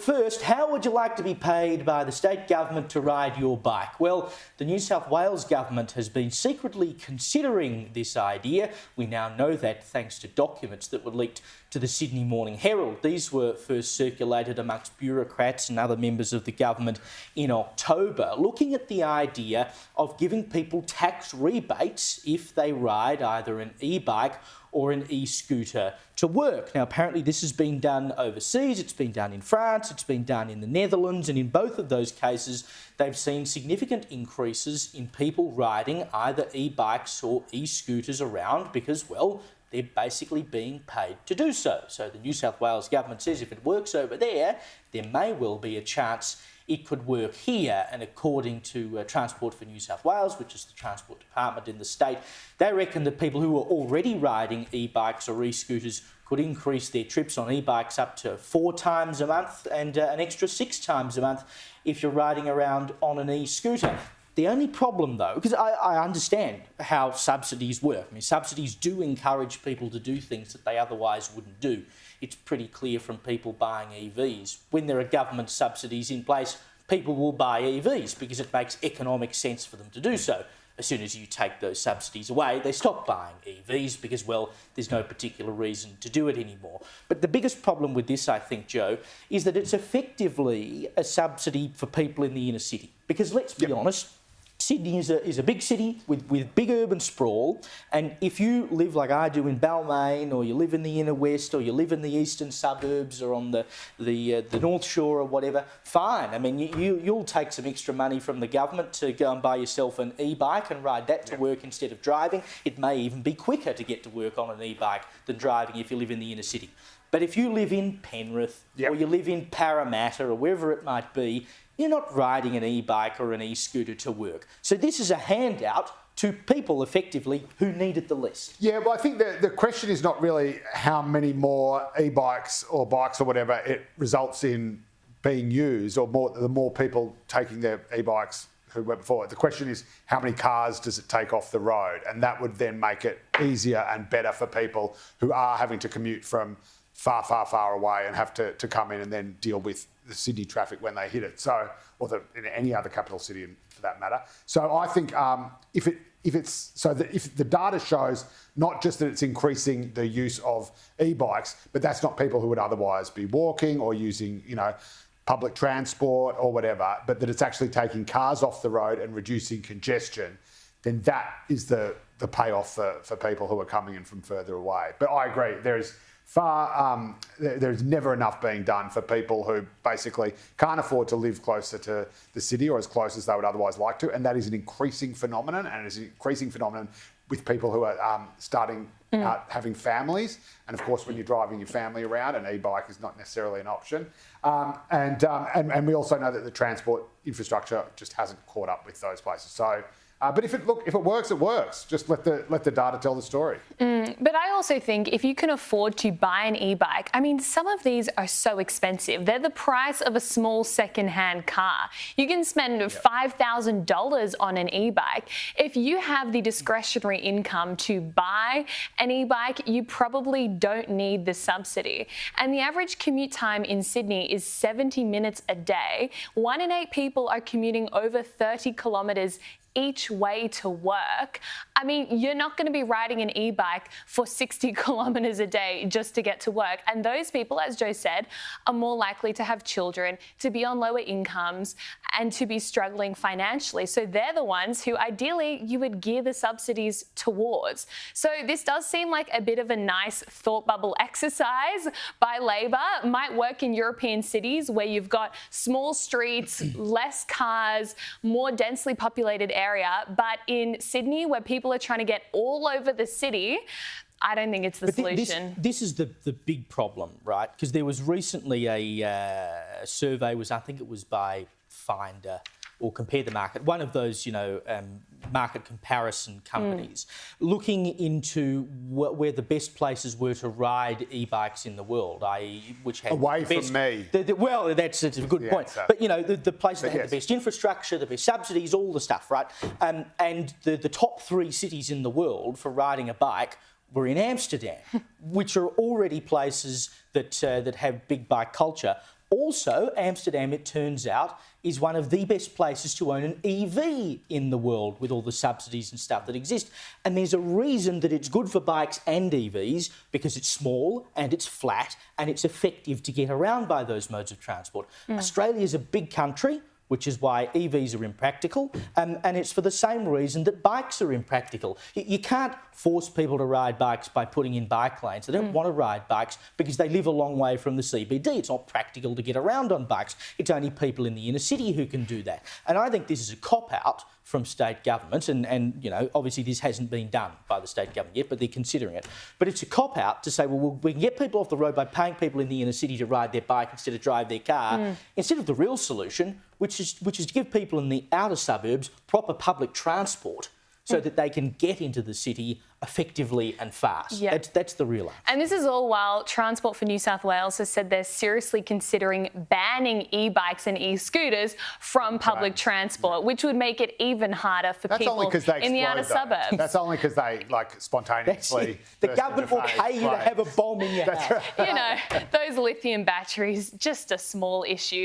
first, how would you like to be paid by the state government to ride your bike? Well, the New South Wales government has been secretly considering this idea. We now know that thanks to documents that were leaked to the Sydney Morning Herald. These were first circulated amongst bureaucrats and other members of the government in October, looking at the idea of giving people tax rebates if they ride either an e-bike or an e-scooter to work. Now, apparently this has been done overseas, it's been done in France, it's been done in the Netherlands, and in both of those cases, they've seen significant increases in people riding either e-bikes or e-scooters around because, well, they're basically being paid to do so. So the New South Wales government says if it works over there, there may well be a chance it could work here. And according to Transport for New South Wales, which is the transport department in the state, they reckon that people who are already riding e-bikes or e-scooters could increase their trips on e-bikes up to 4 times a month and an extra 6 times a month if you're riding around on an e-scooter. The only problem, though, because I understand how subsidies work. I mean, subsidies do encourage people to do things that they otherwise wouldn't do. It's pretty clear from people buying EVs. When there are government subsidies in place, people will buy EVs because it makes economic sense for them to do so. As soon as you take those subsidies away, they stop buying EVs because, well, there's no particular reason to do it anymore. But the biggest problem with this, I think, Joe, is that it's effectively a subsidy for people in the inner city. Because let's be honest, Sydney is a big city with big urban sprawl, and if you live like I do in Balmain, or you live in the inner west, or you live in the eastern suburbs, or on the North Shore or whatever, fine. I mean, you'll take some extra money from the government to go and buy yourself an e-bike and ride that to work instead of driving. It may even be quicker to get to work on an e-bike than driving if you live in the inner city. But if you live in Penrith, or you live in Parramatta, or wherever it might be, you're not riding an e-bike or an e-scooter to work. So this is a handout to people, effectively, who need it the least. Yeah, well, I think the question is not really how many more e-bikes or bikes or whatever it results in being used, or the more people taking their e-bikes who went before. The question is how many cars does it take off the road? And that would then make it easier and better for people who are having to commute from far, far, far away and have to come in and then deal with the Sydney traffic when they hit it. So, or in any other capital city for that matter. So I think if the data shows not just that it's increasing the use of e-bikes, but that's not people who would otherwise be walking or using, public transport or whatever, but that it's actually taking cars off the road and reducing congestion, then that is the payoff for people who are coming in from further away. But I agree, there's never enough being done for people who basically can't afford to live closer to the city or as close as they would otherwise like to, and that is an increasing phenomenon, and it is an increasing phenomenon with people who are starting out having families, and of course when you're driving your family around, an e-bike is not necessarily an option, and we also know that the transport infrastructure just hasn't caught up with those places. So. But if it works, it works. Just let the data tell the story. But I also think if you can afford to buy an e-bike, I mean, some of these are so expensive. They're the price of a small second-hand car. You can spend $5,000 on an e-bike. If you have the discretionary income to buy an e-bike, you probably don't need the subsidy. And the average commute time in Sydney is 70 minutes a day. 1 in 8 people are commuting over 30 kilometres each way to work. I mean, you're not going to be riding an e-bike for 60 kilometres a day just to get to work. And those people, as Joe said, are more likely to have children, to be on lower incomes, and to be struggling financially. So they're the ones who ideally you would gear the subsidies towards. So this does seem like a bit of a nice thought bubble exercise by Labor. It might work in European cities where you've got small streets, less cars, more densely populated area. But in Sydney, where people are trying to get all over the city, I don't think it's the solution. This is the big problem, right? Because there was recently a survey, I think it was by Finder or Compare the Market, one of those, market comparison companies, looking into where the best places were to ride e-bikes in the world, i.e. which had away from me. Well, that's a good point. So. But, the places that had the best infrastructure, the best subsidies, all the stuff, right? And the top 3 cities in the world for riding a bike were in Amsterdam, which are already places that have big bike culture. Also, Amsterdam, it turns out, is one of the best places to own an EV in the world with all the subsidies and stuff that exist. And there's a reason that it's good for bikes and EVs, because it's small and it's flat and it's effective to get around by those modes of transport. Australia's a big country, which is why EVs are impractical, and it's for the same reason that bikes are impractical. You can't force people to ride bikes by putting in bike lanes. They don't want to ride bikes because they live a long way from the CBD. It's not practical to get around on bikes. It's only people in the inner city who can do that. And I think this is a cop-out from state governments, and you know, obviously this hasn't been done by the state government yet, but they're considering it. But it's a cop-out to say, well, we can get people off the road by paying people in the inner city to ride their bike instead of drive their car, instead of the real solution, which is to give people in the outer suburbs proper public transport so that they can get into the city effectively and fast. Yep. That's the real answer. And this is all while Transport for New South Wales has said they're seriously considering banning e-bikes and e-scooters from public transport, which would make it even harder for people in the outer suburbs. That's only because they spontaneously. The government will pay you to have a bomb in your house. You know, those lithium batteries, just a small issue.